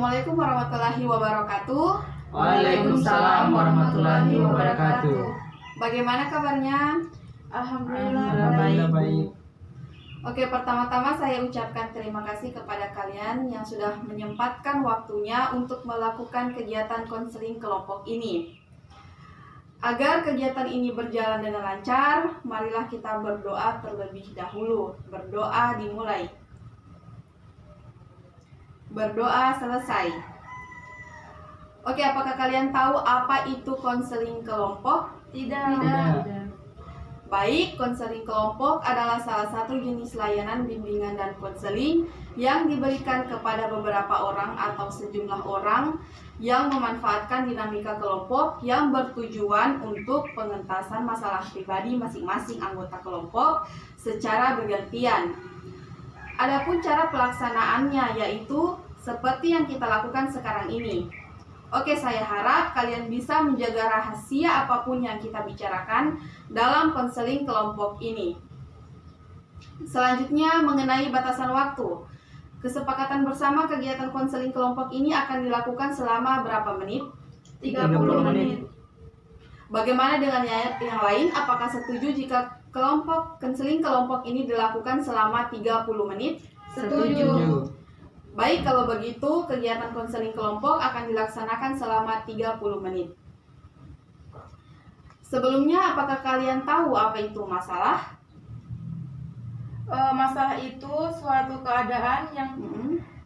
Assalamualaikum warahmatullahi wabarakatuh. Waalaikumsalam warahmatullahi wabarakatuh. Bagaimana kabarnya? Alhamdulillah baik. Oke, pertama-tama saya ucapkan terima kasih kepada kalian yang sudah menyempatkan waktunya untuk melakukan kegiatan konseling kelompok ini. Agar kegiatan ini berjalan dengan lancar, marilah kita berdoa terlebih dahulu. Berdoa dimulai. Berdoa selesai. Oke, apakah kalian tahu apa itu konseling kelompok? Tidak. Baik, konseling kelompok adalah salah satu jenis layanan bimbingan dan konseling yang diberikan kepada beberapa orang atau sejumlah orang yang memanfaatkan dinamika kelompok yang bertujuan untuk pengentasan masalah pribadi masing-masing anggota kelompok secara bergantian. Adapun cara pelaksanaannya yaitu seperti yang kita lakukan sekarang ini. Oke, saya harap kalian bisa menjaga rahasia apapun yang kita bicarakan dalam konseling kelompok ini. Selanjutnya mengenai batasan waktu. Kesepakatan bersama kegiatan konseling kelompok ini akan dilakukan selama berapa menit? 30 menit. Bagaimana dengan yang lain? Apakah setuju jika konseling kelompok ini dilakukan selama 30 menit? Setuju. Baik, kalau begitu kegiatan konseling kelompok akan dilaksanakan selama 30 menit. Sebelumnya, apakah kalian tahu apa itu masalah? Masalah itu suatu keadaan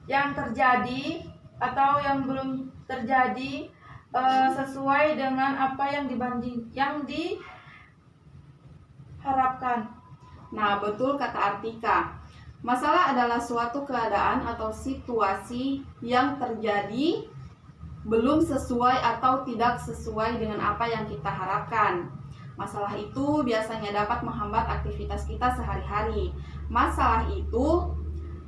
yang terjadi atau yang belum terjadi sesuai dengan apa yang diharapkan. Nah, betul kata Artika. Masalah adalah suatu keadaan atau situasi yang terjadi belum sesuai atau tidak sesuai dengan apa yang kita harapkan. Masalah itu biasanya dapat menghambat aktivitas kita sehari-hari. Masalah itu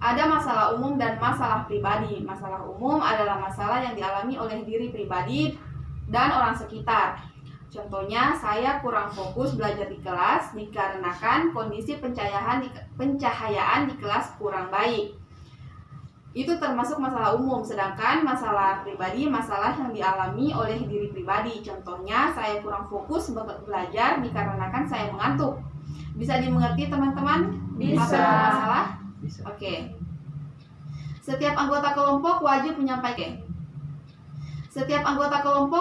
ada masalah umum dan masalah pribadi. Masalah umum adalah masalah yang dialami oleh diri pribadi dan orang sekitar. Contohnya, saya kurang fokus belajar di kelas dikarenakan kondisi pencahayaan di kelas kurang baik. Itu termasuk masalah umum, sedangkan masalah pribadi, masalah yang dialami oleh diri pribadi. Contohnya, saya kurang fokus belajar dikarenakan saya mengantuk. Bisa dimengerti teman-teman? Bisa. Masalah? Bisa. Oke. Setiap anggota kelompok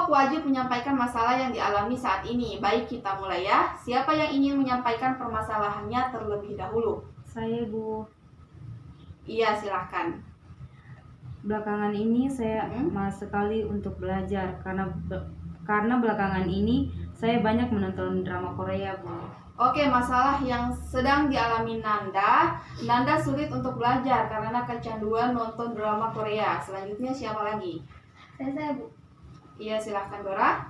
wajib menyampaikan masalah yang dialami saat ini. Baik, kita mulai ya. Siapa yang ingin menyampaikan permasalahannya terlebih dahulu? Saya, Bu. Iya, silahkan. Belakangan ini saya malas sekali untuk belajar karena belakangan ini saya banyak menonton drama Korea, Bu. Oke, masalah yang sedang dialami Nanda. Nanda sulit untuk belajar karena kecanduan nonton drama Korea. Selanjutnya siapa lagi? Saya, Bu. Iya, silahkan Dora.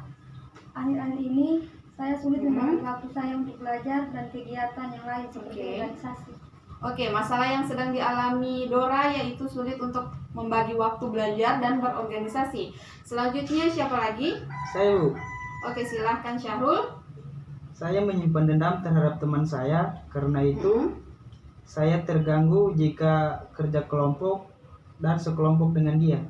Akhir-akhir ini saya sulit membagi waktu saya untuk belajar dan kegiatan yang lain seperti organisasi. Oke, masalah yang sedang dialami Dora yaitu sulit untuk membagi waktu belajar dan berorganisasi. Selanjutnya siapa lagi? Saya, Bu. Oke, silahkan Syahrul. Saya menyimpan dendam terhadap teman saya. Karena itu, saya terganggu jika kerja kelompok dan sekelompok dengan dia.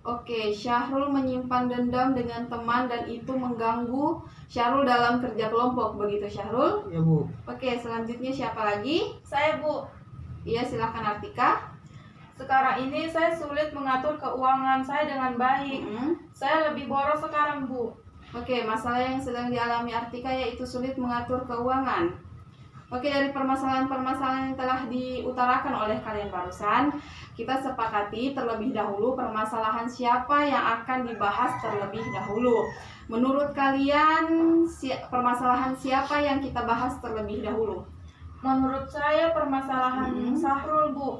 Oke, Syahrul menyimpan dendam dengan teman dan itu mengganggu Syahrul dalam kerja kelompok. Begitu Syahrul? Ya, Bu. Oke, selanjutnya siapa lagi? Saya, Bu. Iya, silahkan Artika. Sekarang ini saya sulit mengatur keuangan saya dengan baik. Saya lebih boros sekarang, Bu. Oke, masalah yang sedang dialami Artika yaitu sulit mengatur keuangan. Oke, dari permasalahan-permasalahan yang telah diutarakan oleh kalian barusan, kita sepakati terlebih dahulu permasalahan siapa yang akan dibahas terlebih dahulu. Menurut kalian, permasalahan siapa yang kita bahas terlebih dahulu? Menurut saya permasalahan Syahrul, Bu.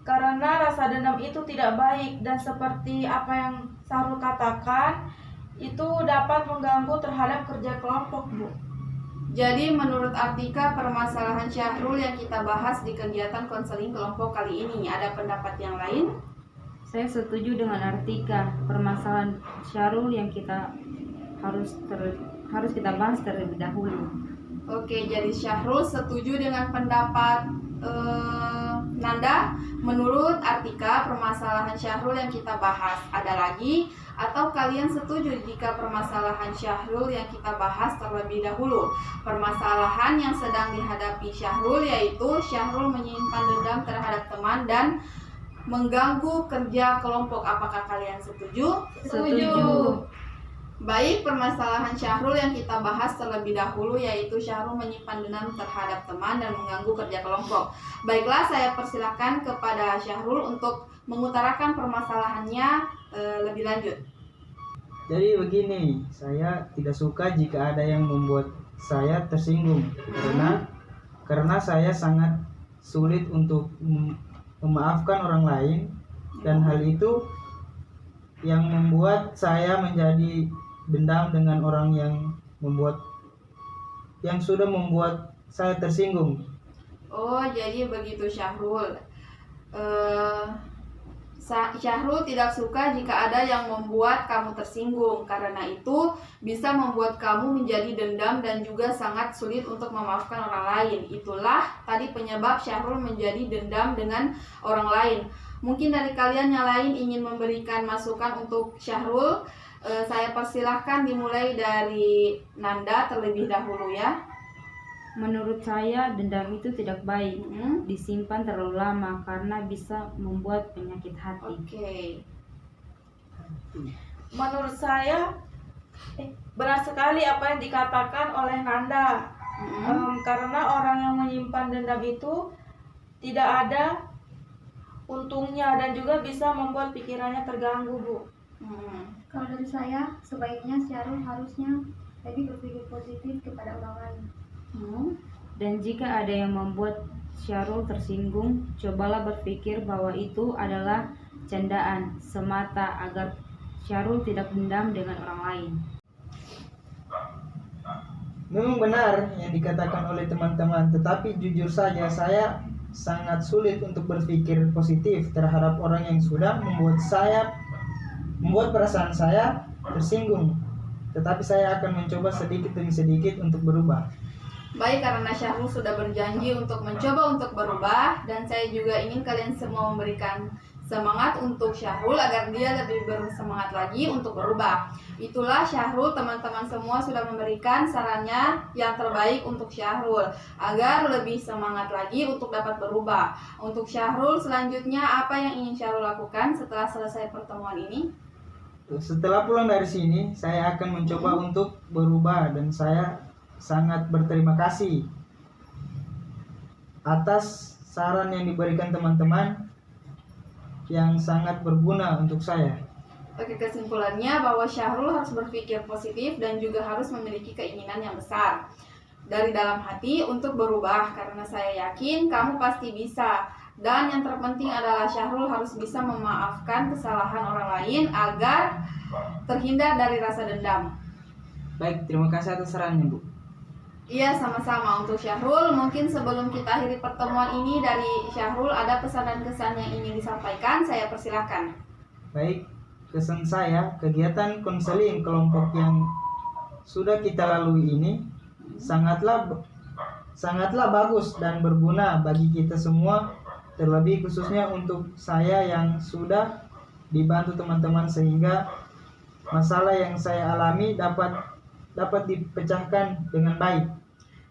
Karena rasa dendam itu tidak baik dan seperti apa yang Syahrul katakan, itu dapat mengganggu terhadap kerja kelompok, Bu. Jadi menurut Artika permasalahan Syahrul yang kita bahas di kegiatan konseling kelompok kali ini. Ada pendapat yang lain? Saya setuju dengan Artika. Permasalahan Syahrul yang kita harus kita bahas terlebih dahulu. Oke, jadi Syahrul setuju dengan pendapat Nanda, menurut Artika, permasalahan Syahrul yang kita bahas ada lagi, atau kalian setuju jika permasalahan Syahrul yang kita bahas terlebih dahulu? Permasalahan yang sedang dihadapi Syahrul yaitu Syahrul menyimpan dendam terhadap teman dan mengganggu kerja kelompok. Apakah kalian setuju? Setuju. Baik, permasalahan Syahrul yang kita bahas terlebih dahulu yaitu Syahrul menyimpan dendam terhadap teman dan mengganggu kerja kelompok. Baiklah, saya persilahkan kepada Syahrul untuk mengutarakan permasalahannya lebih lanjut. Jadi begini, saya tidak suka jika ada yang membuat saya tersinggung karena saya sangat sulit untuk memaafkan orang lain, dan hal itu yang membuat saya menjadi dendam dengan orang yang sudah membuat saya tersinggung. Oh, jadi begitu Syahrul. Syahrul tidak suka jika ada yang membuat kamu tersinggung, karena itu bisa membuat kamu menjadi dendam dan juga sangat sulit untuk memaafkan orang lain. Itulah tadi penyebab Syahrul menjadi dendam dengan orang lain. Mungkin dari kalian yang lain ingin memberikan masukan untuk Syahrul. Saya persilahkan dimulai dari Nanda terlebih dahulu ya. Menurut saya dendam itu tidak baik disimpan terlalu lama karena bisa membuat penyakit hati. Oke. Menurut saya benar sekali apa yang dikatakan oleh Nanda. Karena orang yang menyimpan dendam itu tidak ada untungnya dan juga bisa membuat pikirannya terganggu, Bu. Kalau dari saya, sebaiknya Syahrul harusnya lebih berpikir positif kepada orang lain. Dan jika ada yang membuat Syahrul tersinggung, cobalah berpikir bahwa itu adalah candaan semata agar Syahrul tidak dendam dengan orang lain. Memang benar yang dikatakan oleh teman-teman, tetapi jujur saja saya sangat sulit untuk berpikir positif terhadap orang yang sudah membuat perasaan saya tersinggung. Tetapi saya akan mencoba sedikit demi sedikit untuk berubah. Baik, karena Syahrul sudah berjanji untuk mencoba untuk berubah, dan saya juga ingin kalian semua memberikan semangat untuk Syahrul agar dia lebih bersemangat lagi untuk berubah. Itulah Syahrul, teman-teman semua sudah memberikan sarannya yang terbaik untuk Syahrul agar lebih semangat lagi untuk dapat berubah. Untuk Syahrul selanjutnya, apa yang ingin Syahrul lakukan setelah selesai pertemuan ini? Setelah pulang dari sini, saya akan mencoba untuk berubah, dan saya sangat berterima kasih atas saran yang diberikan teman-teman yang sangat berguna untuk saya. Oke, kesimpulannya bahwa Syahrul harus berpikir positif dan juga harus memiliki keinginan yang besar dari dalam hati untuk berubah, karena saya yakin kamu pasti bisa. Dan yang terpenting adalah Syahrul harus bisa memaafkan kesalahan orang lain agar terhindar dari rasa dendam. Baik, terima kasih atas sarannya, Bu. Iya, sama-sama. Untuk Syahrul, mungkin sebelum kita akhiri pertemuan ini, dari Syahrul ada pesan dan kesan yang ingin disampaikan, saya persilahkan. Baik, kesan saya, kegiatan konseling kelompok yang sudah kita lalui ini sangatlah bagus dan berguna bagi kita semua, terlebih khususnya untuk saya yang sudah dibantu teman-teman sehingga masalah yang saya alami dapat dipecahkan dengan baik.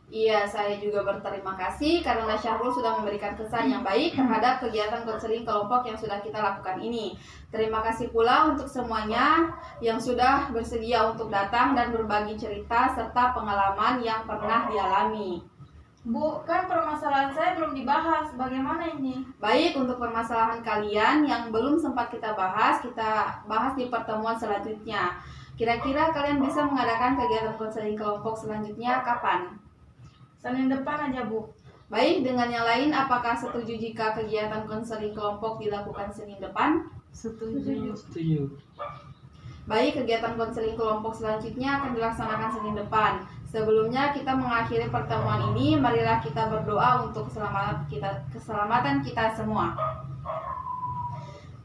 Iya, saya juga berterima kasih karena Syahrul sudah memberikan kesan yang baik terhadap kegiatan konseling kelompok yang sudah kita lakukan ini. Terima kasih pula untuk semuanya yang sudah bersedia untuk datang dan berbagi cerita serta pengalaman yang pernah dialami. Bu, kan permasalahan saya belum dibahas. Bagaimana ini? Baik, untuk permasalahan kalian yang belum sempat kita bahas di pertemuan selanjutnya. Kira-kira kalian bisa mengadakan kegiatan konseling kelompok selanjutnya kapan? Senin depan aja, Bu. Baik, dengan yang lain, apakah setuju jika kegiatan konseling kelompok dilakukan Senin depan? Setuju. Baik, kegiatan konseling kelompok selanjutnya akan dilaksanakan Senin depan. Sebelumnya kita mengakhiri pertemuan ini, marilah kita berdoa untuk keselamatan kita semua.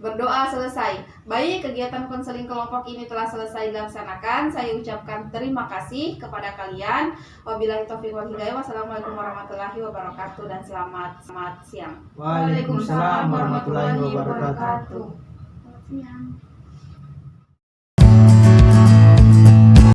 Berdoa selesai. Baik, kegiatan konseling kelompok ini telah selesai dilaksanakan. Saya ucapkan terima kasih kepada kalian. Wabillahi taufiq wal hidayah. Wassalamualaikum warahmatullahi wabarakatuh dan selamat siang. Waalaikumsalam warahmatullahi wabarakatuh. Selamat siang.